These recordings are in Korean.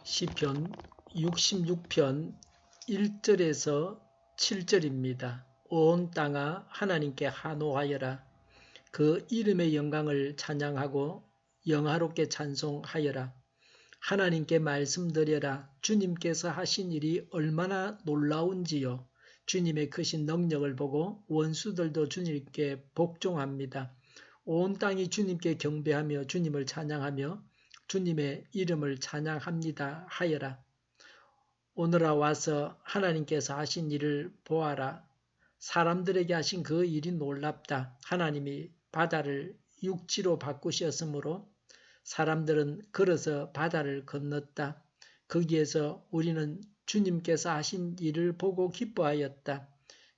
시편 66편 1절에서 7절입니다. 온 땅아 하나님께 한호하여라. 그 이름의 영광을 찬양하고 영화롭게 찬송하여라. 하나님께 말씀드려라. 주님께서 하신 일이 얼마나 놀라운지요. 주님의 크신 능력을 보고 원수들도 주님께 복종합니다. 온 땅이 주님께 경배하며 주님을 찬양하며 주님의 이름을 찬양합니다 하여라. 오늘아 와서 하나님께서 하신 일을 보아라. 사람들에게 하신 그 일이 놀랍다. 하나님이 바다를 육지로 바꾸셨으므로 사람들은 걸어서 바다를 건넜다. 거기에서 우리는 주님께서 하신 일을 보고 기뻐하였다.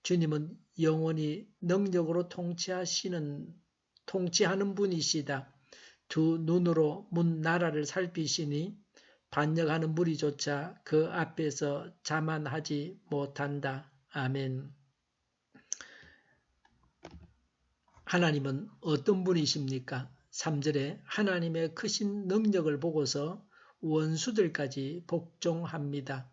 주님은 영원히 능력으로 통치하는 분이시다. 두 눈으로 문 나라를 살피시니 반역하는 무리조차 그 앞에서 자만하지 못한다. 아멘. 하나님은 어떤 분이십니까? 3절에 하나님의 크신 능력을 보고서 원수들까지 복종합니다.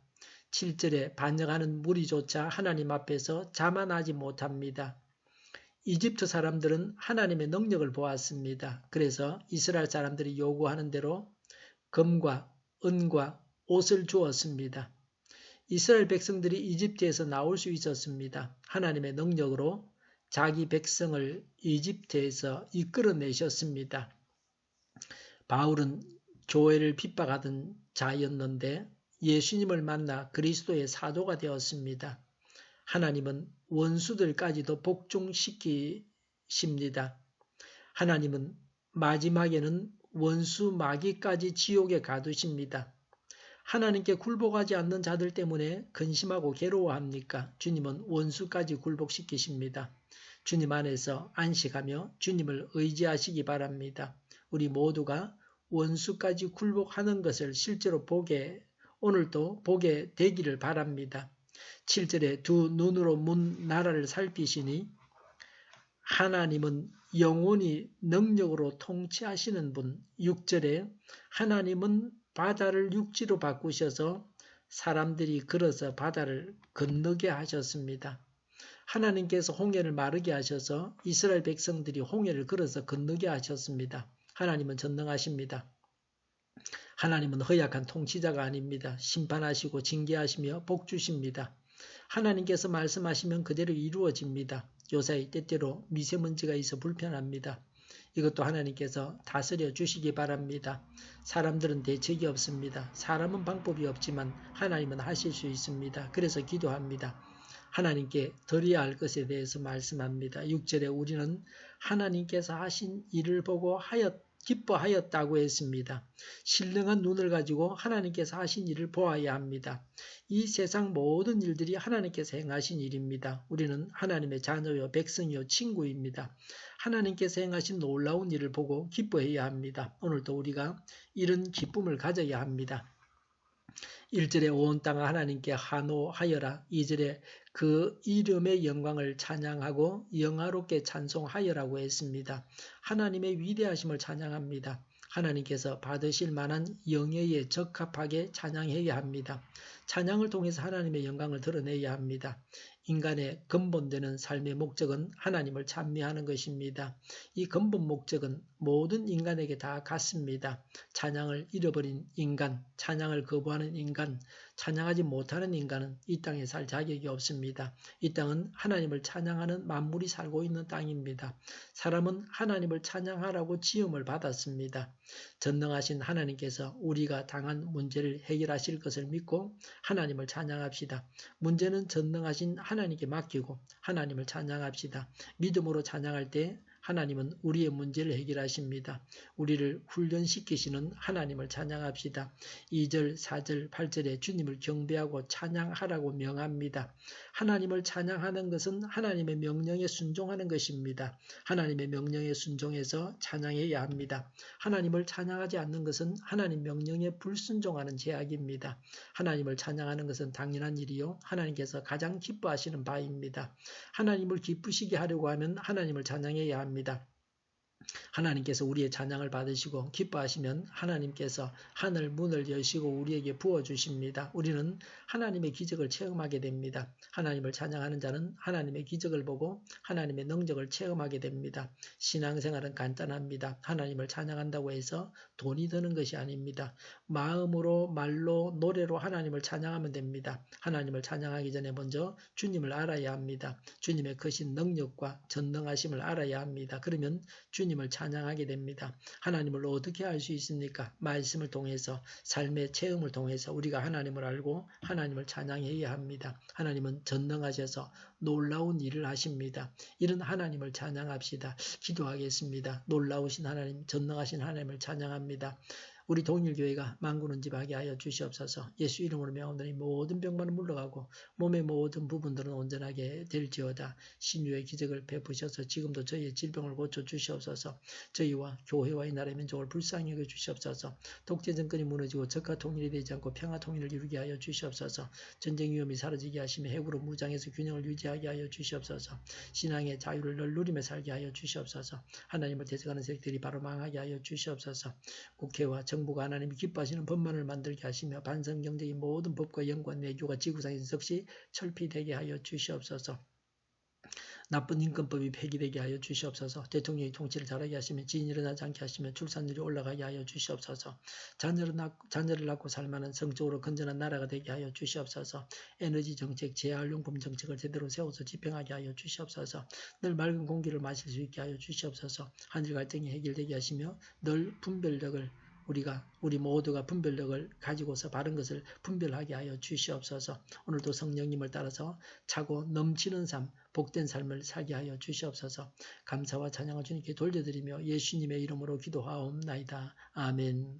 7절에 반역하는 무리조차 하나님 앞에서 자만하지 못합니다. 이집트 사람들은 하나님의 능력을 보았습니다. 그래서 이스라엘 사람들이 요구하는 대로 금과 은과 옷을 주었습니다. 이스라엘 백성들이 이집트에서 나올 수 있었습니다. 하나님의 능력으로 자기 백성을 이집트에서 이끌어내셨습니다. 바울은 교회를 핍박하던 자였는데 예수님을 만나 그리스도의 사도가 되었습니다. 하나님은 원수들까지도 복종시키십니다. 하나님은 마지막에는 원수 마귀까지 지옥에 가두십니다. 하나님께 굴복하지 않는 자들 때문에 근심하고 괴로워합니까? 주님은 원수까지 굴복시키십니다. 주님 안에서 안식하며 주님을 의지하시기 바랍니다. 우리 모두가 원수까지 굴복하는 것을 실제로 오늘도 보게 되기를 바랍니다. 7절에 두 눈으로 문 나라를 살피시니 하나님은 영원히 능력으로 통치하시는 분. 6절에 하나님은 바다를 육지로 바꾸셔서 사람들이 걸어서 바다를 건너게 하셨습니다. 하나님께서 홍해를 마르게 하셔서 이스라엘 백성들이 홍해를 걸어서 건너게 하셨습니다. 하나님은 전능하십니다. 하나님은 허약한 통치자가 아닙니다. 심판하시고 징계하시며 복주십니다. 하나님께서 말씀하시면 그대로 이루어집니다. 요사이 때때로 미세먼지가 있어 불편합니다. 이것도 하나님께서 다스려 주시기 바랍니다. 사람들은 대책이 없습니다. 사람은 방법이 없지만 하나님은 하실 수 있습니다. 그래서 기도합니다. 하나님께 드려야 할 것에 대해서 말씀합니다. 6절에 우리는 하나님께서 하신 일을 보고 기뻐하였다고 했습니다. 신령한 눈을 가지고 하나님께서 하신 일을 보아야 합니다. 이 세상 모든 일들이 하나님께서 행하신 일입니다. 우리는 하나님의 자녀요 백성이요 친구입니다. 하나님께서 행하신 놀라운 일을 보고 기뻐해야 합니다. 오늘도 우리가 이런 기쁨을 가져야 합니다. 1절에 온 땅아 하나님께 한호하여라. 2절에 그 이름의 영광을 찬양하고 영화롭게 찬송하여라고 했습니다. 하나님의 위대하심을 찬양합니다. 하나님께서 받으실 만한 영예에 적합하게 찬양해야 합니다. 찬양을 통해서 하나님의 영광을 드러내야 합니다. 인간의 근본되는 삶의 목적은 하나님을 찬미하는 것입니다. 이 근본 목적은 모든 인간에게 다 같습니다. 찬양을 잃어버린 인간, 찬양을 거부하는 인간, 찬양하지 못하는 인간은 이 땅에 살 자격이 없습니다. 이 땅은 하나님을 찬양하는 만물이 살고 있는 땅입니다. 사람은 하나님을 찬양하라고 지음을 받았습니다. 전능하신 하나님께서 우리가 당한 문제를 해결하실 것을 믿고 하나님을 찬양합시다. 문제는 전능하신 하나님께 맡기고 하나님을 찬양합시다. 믿음으로 찬양할 때 하나님은 우리의 문제를 해결하십니다. 우리를 훈련시키시는 하나님을 찬양합시다. 2절, 4절, 8절에 주님을 경배하고 찬양하라고 명합니다. 하나님을 찬양하는 것은 하나님의 명령에 순종하는 것입니다. 하나님의 명령에 순종해서 찬양해야 합니다. 하나님을 찬양하지 않는 것은 하나님 명령에 불순종하는 죄악입니다. 하나님을 찬양하는 것은 당연한 일이요 하나님께서 가장 기뻐하시는 바입니다. 하나님을 기쁘시게 하려고 하면 하나님을 찬양해야 합니다. 하나님께서 우리의 찬양을 받으시고 기뻐하시면 하나님께서 하늘 문을 여시고 우리에게 부어주십니다. 우리는 하나님의 기적을 체험하게 됩니다. 하나님을 찬양하는 자는 하나님의 기적을 보고 하나님의 능력을 체험하게 됩니다. 신앙생활은 간단합니다. 하나님을 찬양한다고 해서 돈이 드는 것이 아닙니다. 마음으로, 말로, 노래로 하나님을 찬양하면 됩니다. 하나님을 찬양하기 전에 먼저 주님을 알아야 합니다. 주님의 크신 능력과 전능하심을 알아야 합니다. 그러면 주님을 찬양하게 됩니다. 하나님을 어떻게 알 수 있습니까? 말씀을 통해서, 삶의 체험을 통해서 우리가 하나님을 알고 하나님을 찬양해야 합니다. 하나님은 전능하셔서 놀라운 일을 하십니다. 이런 하나님을 찬양합시다. 기도하겠습니다. 놀라우신 하나님, 전능하신 하나님을 찬양합니다. 우리 동일교회가 만군은 집하게 하여 주시옵소서. 예수 이름으로 명하노니 모든 병만은 물러가고 몸의 모든 부분들은 온전하게 될지어다. 신유의 기적을 베푸셔서 지금도 저희의 질병을 고쳐 주시옵소서. 저희와 교회와 이 나라의 민족을 불쌍히 여겨 주시옵소서. 독재 정권이 무너지고 적과 통일이 되지 않고 평화 통일을 이루게 하여 주시옵소서. 전쟁 위험이 사라지게 하시며 핵으로 무장해서 균형을 유지하게 하여 주시옵소서. 신앙의 자유를 늘 누리며 살게 하여 주시옵소서. 하나님을 대적하는 세력들이 바로 망하게 하여 주시옵소서. 국회와 정부가 하나님이 기뻐하시는 법만을 만들게 하시며 반성경제의 모든 법과 연관 내교가 지구상에서 즉시 철폐되게 하여 주시옵소서. 나쁜 인권법이 폐기되게 하여 주시옵소서. 대통령이 통치를 잘하게 하시며 지진이 일어나지 않게 하시며 출산율이 올라가게 하여 주시옵소서. 자녀를 낳고 살만한 성적으로 건전한 나라가 되게 하여 주시옵소서. 에너지 정책, 재활용품 정책을 제대로 세워서 집행하게 하여 주시옵소서. 늘 맑은 공기를 마실 수 있게 하여 주시옵소서. 한일 갈등이 해결되게 하시며 늘 분별력을 우리 모두가 분별력을 가지고서 바른 것을 분별하게 하여 주시옵소서. 오늘도 성령님을 따라서 차고 넘치는 삶, 복된 삶을 살게 하여 주시옵소서. 감사와 찬양을 주님께 돌려드리며 예수님의 이름으로 기도하옵나이다. 아멘.